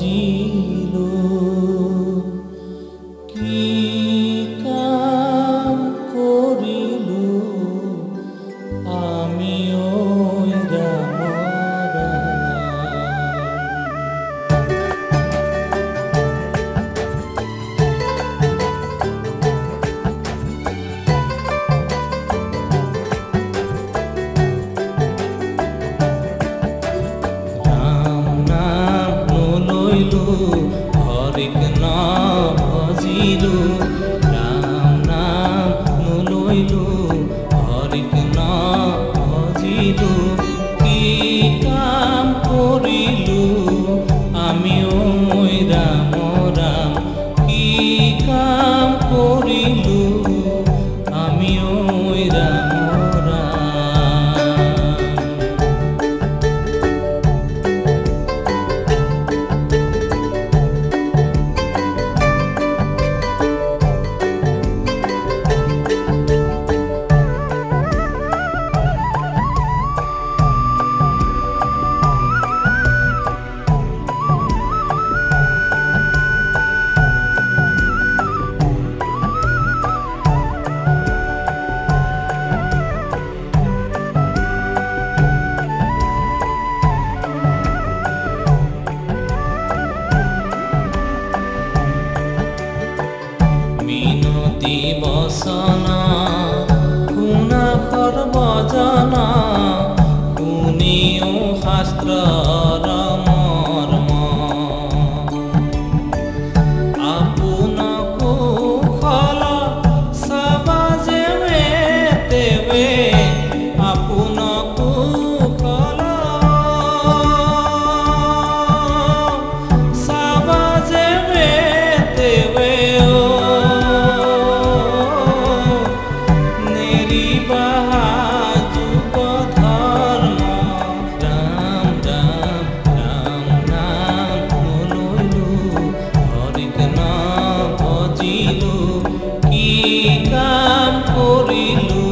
ভজিলো কি কাম কৰিলো আমি ঐ ৰাম হৰিক নাম ভজিলো ৰাম নাম নলৈলো হৰিক নাম ভজিলো কি কাম কৰিলো আমি ঐ ৰাম ৰাম কি কাম কৰিলো আমি ঐ ৰাম মিনতি বচনা শুনা সৰ্বজনা শুনিও শাস্ত্ৰৰ মৰ্ম আপোনাকো ফল চাবা যেৱে তেৱে আপোনাকো ফল চাবা যেৱে তেৱে কাম কৰিলো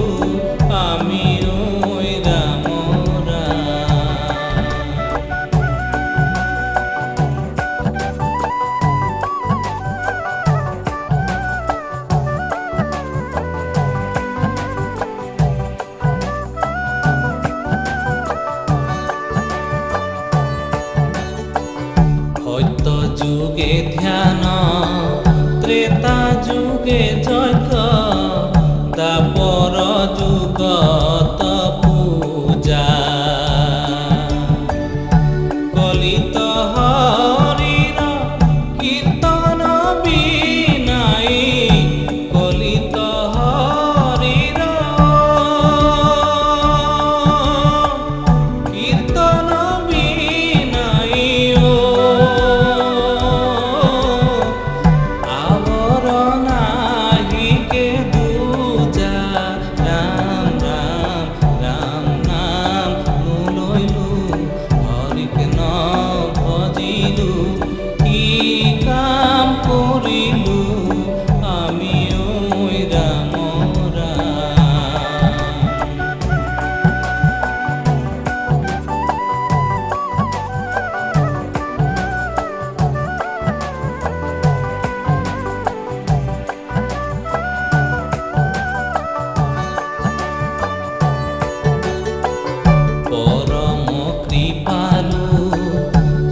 আমি ঐ ৰাম সত্য যুগে ধ্যান ত্ৰেতা যুগে যজ্ঞ দ্বাপৰ যুগত পূজা কলিত হৰিৰ কীৰ্তন বিনাই কলিত হৰিৰ কীৰ্তন বিনাই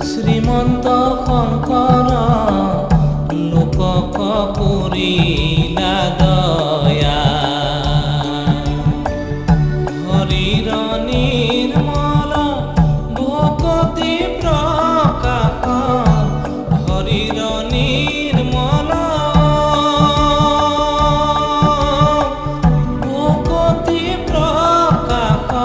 শ্ৰীমন্ত শংকৰ লোকক কৰিলা দয়া হৰিৰ নিৰ্মল ভকতি প্ৰকাশ হৰিৰ নিৰ্মল ভকতি প্ৰকাশ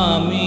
আমি